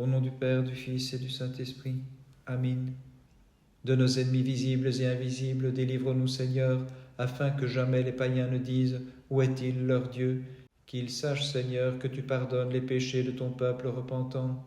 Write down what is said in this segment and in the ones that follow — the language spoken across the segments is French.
Au nom du Père, du Fils et du Saint-Esprit. Amen. De nos ennemis visibles et invisibles, délivre-nous, Seigneur, afin que jamais les païens ne disent « Où est-il leur Dieu ?» Qu'ils sachent, Seigneur, que tu pardonnes les péchés de ton peuple repentant.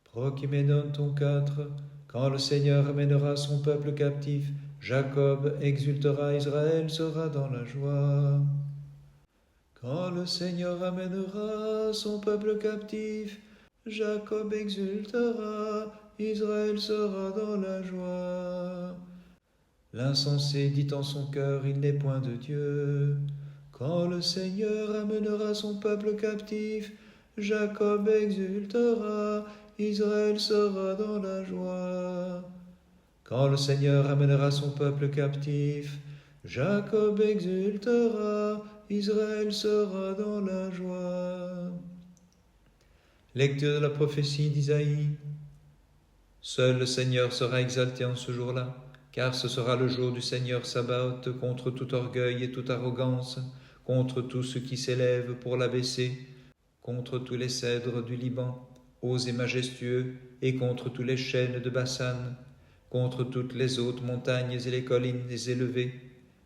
Prochimenon ton 4. Quand le Seigneur amènera son peuple captif, Jacob exultera, Israël sera dans la joie. Quand le Seigneur amènera son peuple captif, Jacob exultera, Israël sera dans la joie. L'insensé dit en son cœur, il n'est point de Dieu. Quand le Seigneur amènera son peuple captif, Jacob exultera, Israël sera dans la joie. Quand le Seigneur amènera son peuple captif, Jacob exultera, Israël sera dans la joie. Lecture de la prophétie d'Isaïe. Seul le Seigneur sera exalté en ce jour-là, car ce sera le jour du Seigneur Sabaoth contre tout orgueil et toute arrogance, contre tout ce qui s'élève pour l'abaisser, contre tous les cèdres du Liban, hauts et majestueux, et contre tous les chênes de Bassan, contre toutes les hautes montagnes et les collines élevées,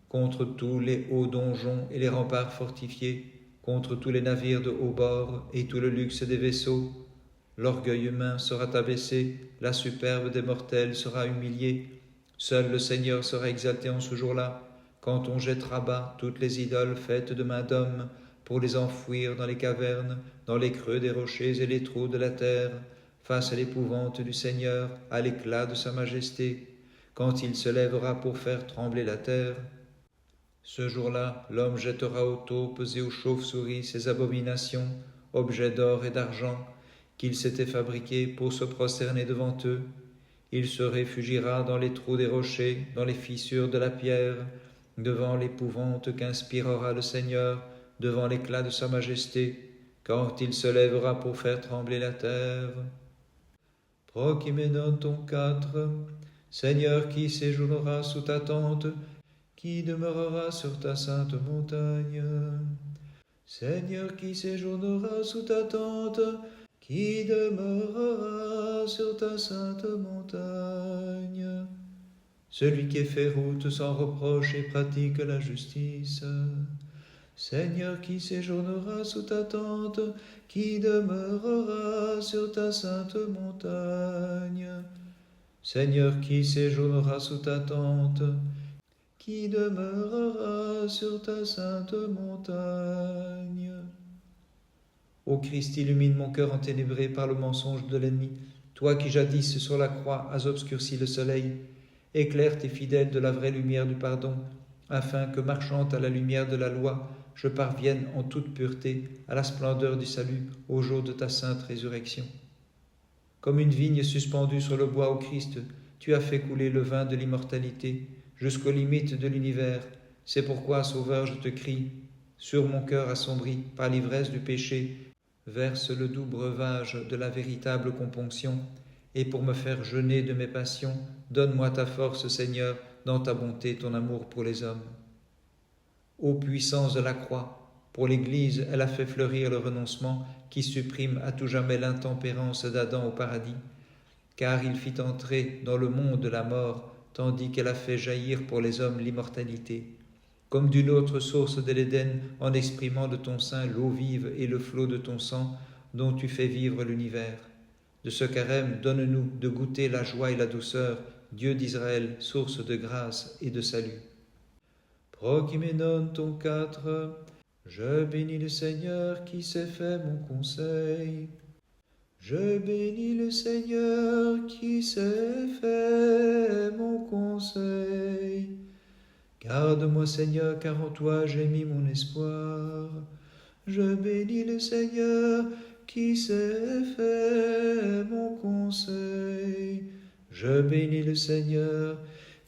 contre tous les hauts donjons et les remparts fortifiés, contre tous les navires de haut bord et tout le luxe des vaisseaux. L'orgueil humain sera abaissé, la superbe des mortels sera humiliée. Seul le Seigneur sera exalté en ce jour-là, quand on jettera bas toutes les idoles faites de main d'homme, pour les enfouir dans les cavernes, dans les creux des rochers et les trous de la terre, face à l'épouvante du Seigneur, à l'éclat de sa majesté, quand il se lèvera pour faire trembler la terre. Ce jour-là, l'homme jettera aux taupes et aux chauves-souris ses abominations, objets d'or et d'argent, qu'il s'était fabriqués pour se prosterner devant eux. Il se réfugiera dans les trous des rochers, dans les fissures de la pierre, devant l'épouvante qu'inspirera le Seigneur, devant l'éclat de sa majesté, quand il se lèvera pour faire trembler la terre. Prochimenon ton 4. Seigneur, qui séjournera sous ta tente, qui demeurera sur ta sainte montagne. Seigneur, qui séjournera sous ta tente, qui demeurera sur ta sainte montagne. Celui qui fait route sans reproche et pratique la justice. Seigneur, qui séjournera sous ta tente, qui demeurera sur ta sainte montagne. Seigneur, qui séjournera sous ta tente, qui demeurera sur ta sainte montagne. Ô Christ, illumine mon cœur enténébré par le mensonge de l'ennemi. Toi qui jadis sur la croix as obscurci le soleil, éclaire tes fidèles de la vraie lumière du pardon, afin que, marchant à la lumière de la loi, je parvienne en toute pureté à la splendeur du salut au jour de ta sainte résurrection. Comme une vigne suspendue sur le bois, ô Christ, tu as fait couler le vin de l'immortalité jusqu'aux limites de l'univers. C'est pourquoi, Sauveur, je te crie, sur mon cœur assombri par l'ivresse du péché, verse le doux breuvage de la véritable componction, et pour me faire jeûner de mes passions, donne-moi ta force, Seigneur, dans ta bonté, ton amour pour les hommes. Ô puissance de la croix, pour l'Église, elle a fait fleurir le renoncement qui supprime à tout jamais l'intempérance d'Adam au paradis, car il fit entrer dans le monde la mort, tandis qu'elle a fait jaillir pour les hommes l'immortalité. Comme d'une autre source de l'Éden, en exprimant de ton sein l'eau vive et le flot de ton sang, dont tu fais vivre l'univers. De ce carême, donne-nous de goûter la joie et la douceur, Dieu d'Israël, source de grâce et de salut. Prochimenon ton 4. Je bénis le Seigneur qui s'est fait mon conseil. Je bénis le Seigneur qui s'est fait mon conseil. Garde-moi, Seigneur, car en toi j'ai mis mon espoir. Je bénis le Seigneur qui s'est fait mon conseil. Je bénis le Seigneur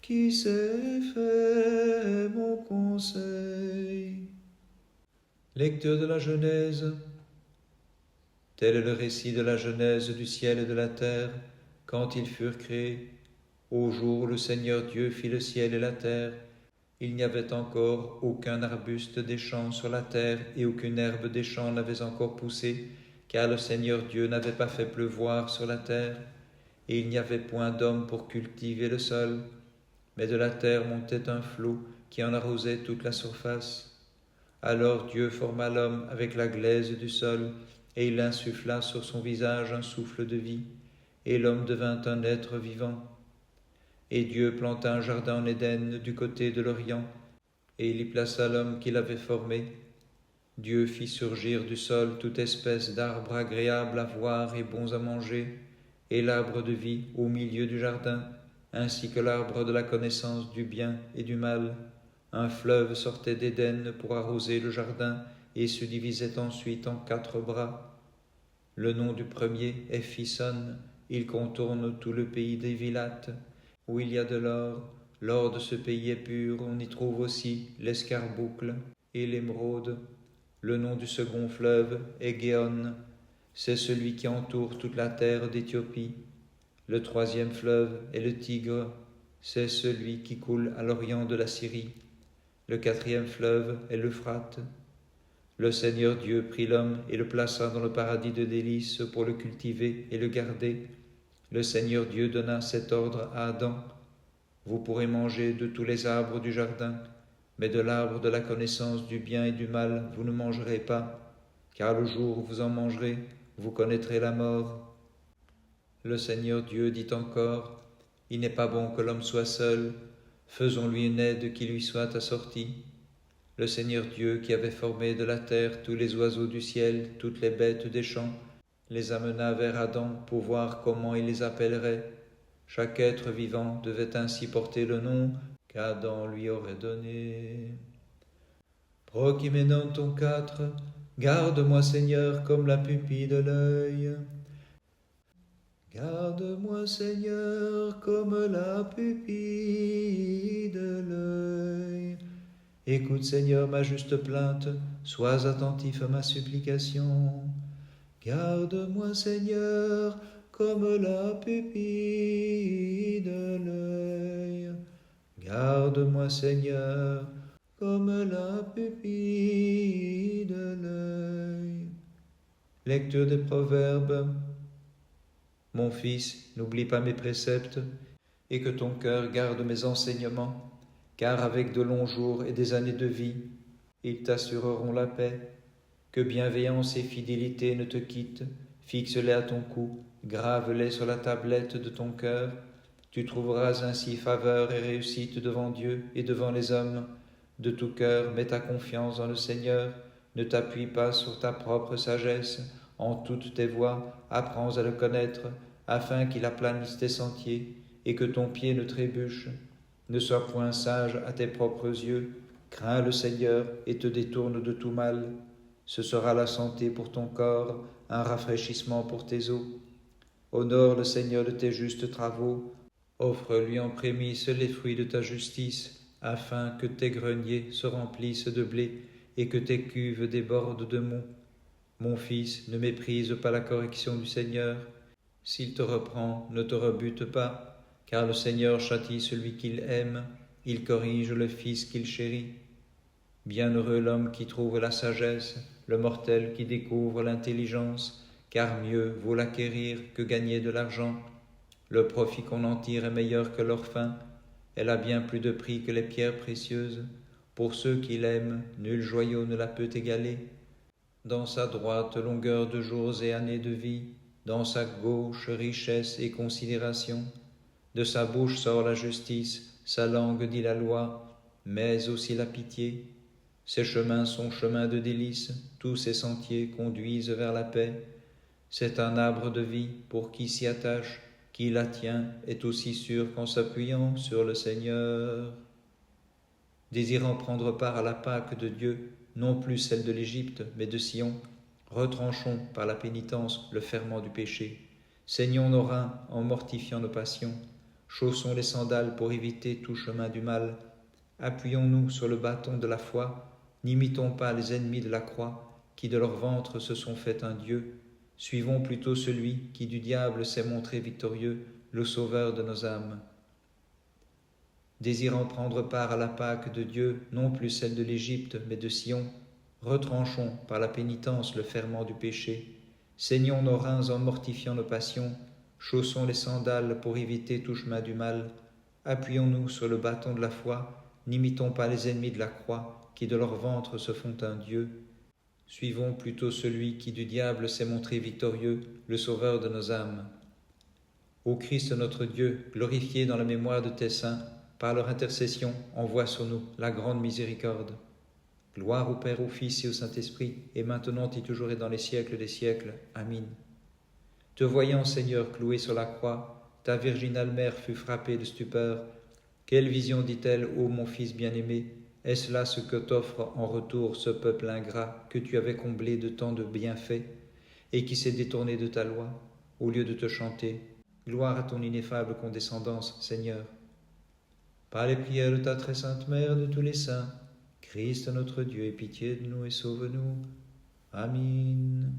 qui s'est fait mon conseil. Lecture de la Genèse. Tel est le récit de la genèse du ciel et de la terre, quand ils furent créés. Au jour où le Seigneur Dieu fit le ciel et la terre, il n'y avait encore aucun arbuste des champs sur la terre et aucune herbe des champs n'avait encore poussé, car le Seigneur Dieu n'avait pas fait pleuvoir sur la terre, et il n'y avait point d'homme pour cultiver le sol, mais de la terre montait un flot qui en arrosait toute la surface. Alors Dieu forma l'homme avec la glaise du sol, et il insuffla sur son visage un souffle de vie, et l'homme devint un être vivant. Et Dieu planta un jardin en Éden du côté de l'Orient, et il y plaça l'homme qu'il avait formé. Dieu fit surgir du sol toute espèce d'arbres agréables à voir et bons à manger, et l'arbre de vie au milieu du jardin, ainsi que l'arbre de la connaissance du bien et du mal. Un fleuve sortait d'Éden pour arroser le jardin et se divisait ensuite en 4 bras. Le nom du premier est Phison, il contourne tout le pays d'Évilath, où il y a de l'or. L'or de ce pays est pur, on y trouve aussi l'escarboucle et l'émeraude. Le nom du second fleuve est Géhon, c'est celui qui entoure toute la terre d'Éthiopie. Le troisième fleuve est le Tigre, c'est celui qui coule à l'orient de la Syrie. Le quatrième fleuve est l'Euphrate. Le Seigneur Dieu prit l'homme et le plaça dans le paradis de délices pour le cultiver et le garder. Le Seigneur Dieu donna cet ordre à Adam: vous pourrez manger de tous les arbres du jardin, mais de l'arbre de la connaissance du bien et du mal vous ne mangerez pas, car le jour où vous en mangerez, vous connaîtrez la mort. Le Seigneur Dieu dit encore: il n'est pas bon que l'homme soit seul, faisons-lui une aide qui lui soit assortie. Le Seigneur Dieu, qui avait formé de la terre tous les oiseaux du ciel, toutes les bêtes des champs, les amena vers Adam pour voir comment il les appellerait. Chaque être vivant devait ainsi porter le nom qu'Adam lui aurait donné. Prochiménonton 4. Garde-moi, Seigneur, comme la pupille de l'œil. Garde-moi, Seigneur, comme la pupille de l'œil. Écoute, Seigneur, ma juste plainte, sois attentif à ma supplication. Garde-moi, Seigneur, comme la pupille de l'œil. Garde-moi, Seigneur, comme la pupille de l'œil. Lecture des Proverbes. Mon fils, n'oublie pas mes préceptes, et que ton cœur garde mes enseignements, car avec de longs jours et des années de vie, ils t'assureront la paix. Que bienveillance et fidélité ne te quittent, fixe-les à ton cou, grave-les sur la tablette de ton cœur. Tu trouveras ainsi faveur et réussite devant Dieu et devant les hommes. De tout cœur, mets ta confiance dans le Seigneur, ne t'appuie pas sur ta propre sagesse. En toutes tes voies, apprends à le connaître, afin qu'il aplanisse tes sentiers, et que ton pied ne trébuche. Ne sois point sage à tes propres yeux, crains le Seigneur et te détourne de tout mal. Ce sera la santé pour ton corps, un rafraîchissement pour tes os. Honore le Seigneur de tes justes travaux, offre-lui en prémisse les fruits de ta justice, afin que tes greniers se remplissent de blé et que tes cuves débordent de moût. Mon fils, ne méprise pas la correction du Seigneur. S'il te reprend, ne te rebute pas, car le Seigneur châtie celui qu'il aime, il corrige le fils qu'il chérit. Bienheureux l'homme qui trouve la sagesse, le mortel qui découvre l'intelligence, car mieux vaut l'acquérir que gagner de l'argent. Le profit qu'on en tire est meilleur que l'or fin, elle a bien plus de prix que les pierres précieuses. Pour ceux qui l'aiment, nul joyau ne la peut égaler. Dans sa droite longueur de jours et années de vie, dans sa gauche richesse et considération. De sa bouche sort la justice, sa langue dit la loi, mais aussi la pitié. Ses chemins sont chemins de délices, tous ses sentiers conduisent vers la paix. C'est un arbre de vie pour qui s'y attache, qui la tient est aussi sûr qu'en s'appuyant sur le Seigneur. Désirant prendre part à la Pâque de Dieu, non plus celle de l'Égypte, mais de Sion, retranchons par la pénitence le ferment du péché. Saignons nos reins en mortifiant nos passions. Chaussons les sandales pour éviter tout chemin du mal. Appuyons-nous sur le bâton de la foi. N'imitons pas les ennemis de la croix, qui de leur ventre se sont fait un Dieu. Suivons plutôt celui qui du diable s'est montré victorieux, le sauveur de nos âmes. Désirant prendre part à la Pâque de Dieu, non plus celle de l'Égypte, mais de Sion, retranchons par la pénitence le ferment du péché. Saignons nos reins en mortifiant nos passions, chaussons les sandales pour éviter tout chemin du mal, appuyons-nous sur le bâton de la foi, n'imitons pas les ennemis de la croix, qui de leur ventre se font un Dieu. Suivons plutôt celui qui du diable s'est montré victorieux, le sauveur de nos âmes. Ô Christ notre Dieu, glorifié dans la mémoire de tes saints, par leur intercession, envoie sur nous la grande miséricorde. Gloire au Père, au Fils et au Saint-Esprit, et maintenant et toujours et dans les siècles des siècles. Amen. Te voyant, Seigneur, cloué sur la croix, ta virginale mère fut frappée de stupeur. Quelle vision, dit-elle, ô mon Fils bien-aimé, est-ce là ce que t'offre en retour ce peuple ingrat que tu avais comblé de tant de bienfaits et qui s'est détourné de ta loi, au lieu de te chanter? Gloire à ton ineffable condescendance, Seigneur. Par les prières de ta très sainte Mère de tous les saints, Christ notre Dieu, aie pitié de nous et sauve-nous. Amen.